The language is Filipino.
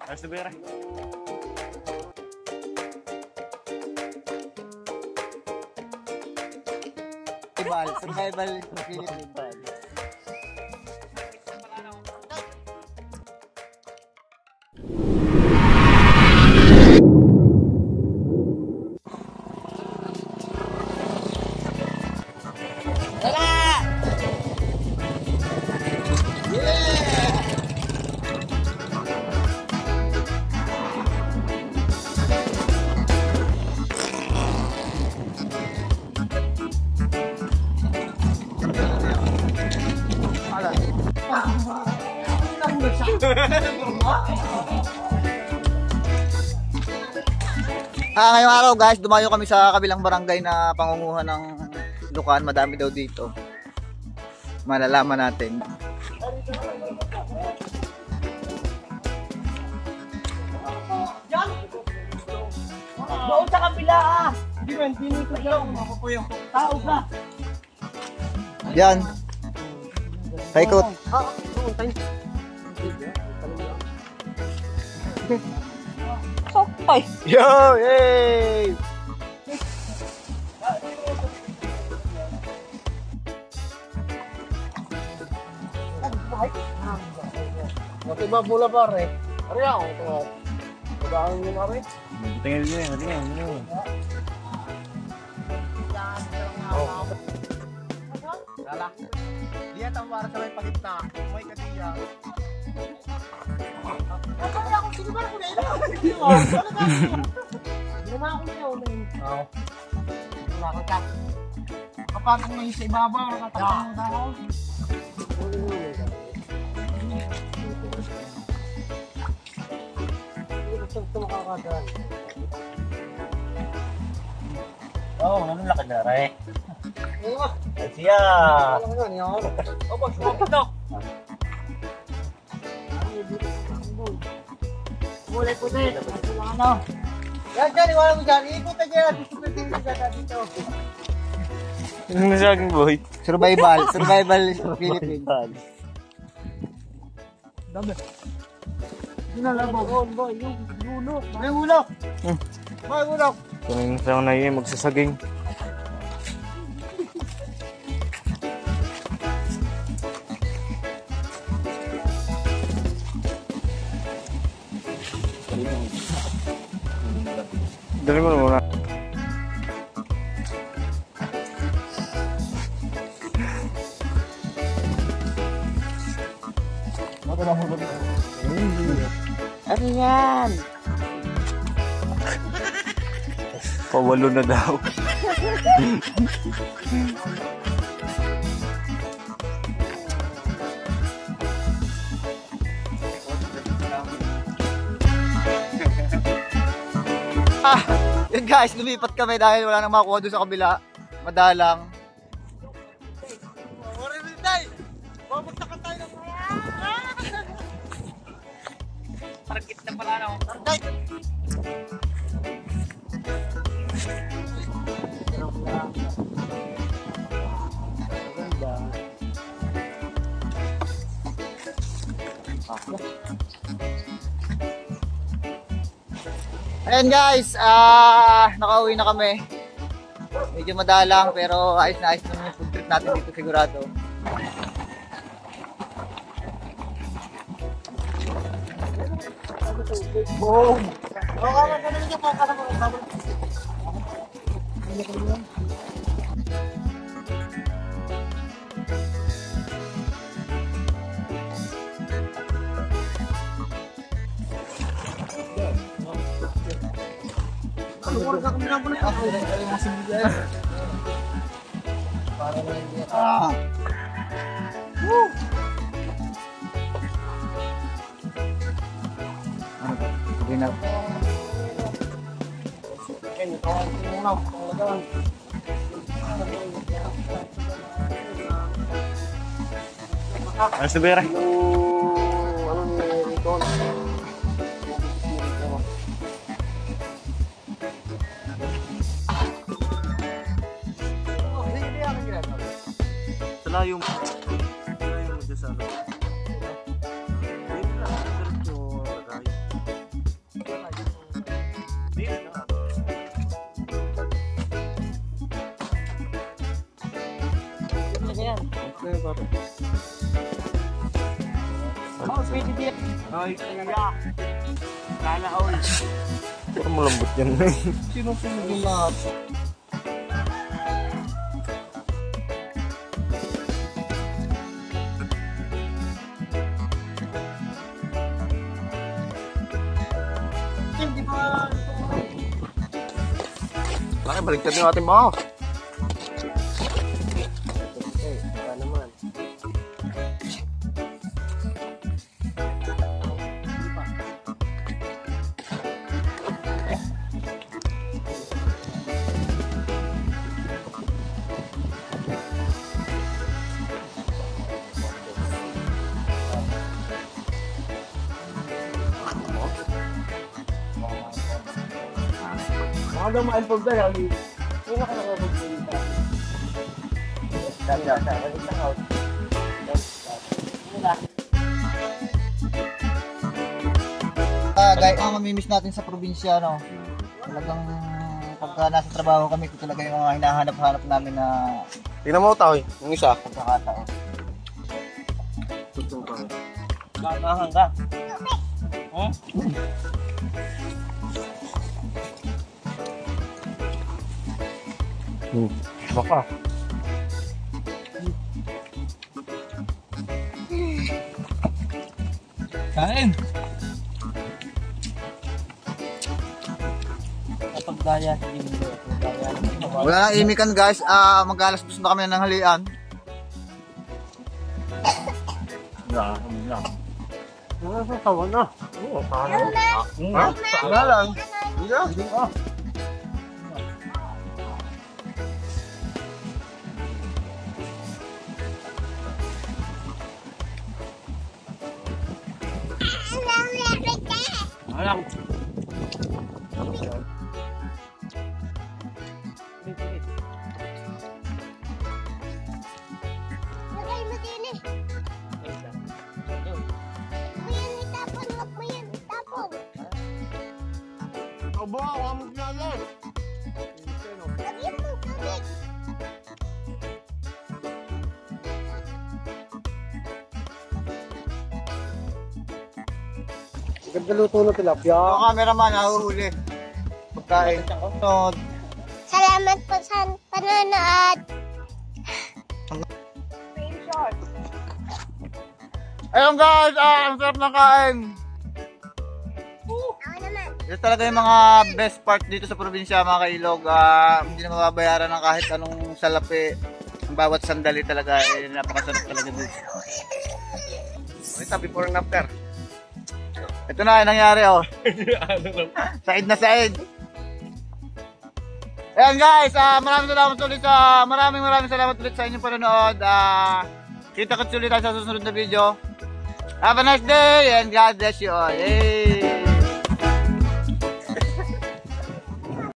Ayos na ba yun? Survival Philippines. Ngayong araw guys, dumayo kami sa kabilang barangay na pangunguhan ng lukan. Madami daw dito. Malalaman natin. Doon sa kabila ah! Hindi ko lang. Tao ka! Yan. Paikot. Sokpay! Yo! Yay! Mati ba bola pare? Ari ako ito. Pagkaan mo pare. Tingnan nyo, tingnan nyo. Lala. Diya tang para sa may pagitna. May kadiya. Kapag ako sinibar ko na ito. Hindi naman ako niyo. Oo. Nakakita. Kapag ako ngayon sa ibabaw, nakatatanong na ako. Gusto makakadaan. Oo, ganun lakad na rin. Oo. Siya! Ano nga niya ako? Opo, sumapit na. Mulay po din. Ano? Yan dyan, iwala mo dyan. Ikot na dyan. Dito dito. Ano na sa aking boy? Survival Philippines. Dami. Sinalabaw. Boy, yung ulo. May ulo. May ulo. Kung sa na yun, magsasaging. Dali mo na muna. Ano yan? Pawalo na daw. Yun guys, lumipat kami dahil wala nang makuha doon sa kabila. Madalang. Babagtakan tayo ng target na pala na ako. Target! Ayan guys, nakauwi na kami. Medyo madalang pero ayos na yung food trip natin dito sigurado. Boom! O, kama ka naman yung pangkala mo. Keluar ka kami na pala. Para lang hindi. Woo! Okay na. Ayos na ba yun? Ano ni Rico? Sa layo mo. Sa layo mo dyan sa ano. Ayun na, diretso tayo. Oh, pwede din. Ay, kaya. Sana all. Pero malambot yan. Sinusunod yung lahat. Hindi ba Bakit baliktad yung ating mouse? naman. Mga daw ma-involve na lang. Hindi na ka nakapagsalita. Dami. Isang out. Guys, ang mamimiss natin sa probinsya, no? Talagang pagka nasa trabaho kami, ito talaga yung mga hinahanap-hanap namin na Tingnan mo tayo, yung isa. pagkakataon. Mamahan ka. Hmm? Baka. Kain. Kapag daya sa Indo, Wala nang imikan guys, mag-alas 2 na kami ng halian. Nasasawa na. Oo, paano? Ha? Wala lang. Hindi ka. Alam. Lagay mo din eh. Mayan, itapon. Wag mo yan, itapon. Aba, ako ang maglalas. Lagyan mo, tubig. Ganda luto na tilapia. Yung cameraman, nahuhuli. Pagkain. So, Salamat po sa panonood. ayun guys, ang sarap ng kain. Ako naman. Ito talaga yung mga best part dito sa probinsya, mga kailog. Hindi na mababayaran ng kahit anong salapi. Ang bawat sandali talaga, napakasarap talaga dito. Ito, before and after. Ito na yung nangyari, oh. Said na Said. Ayan guys, maraming salamat ulit maraming salamat ulit sa inyong panonood. Kita-kits ulit tayo sa susunod na video. Have a nice day and God bless you all. Yay!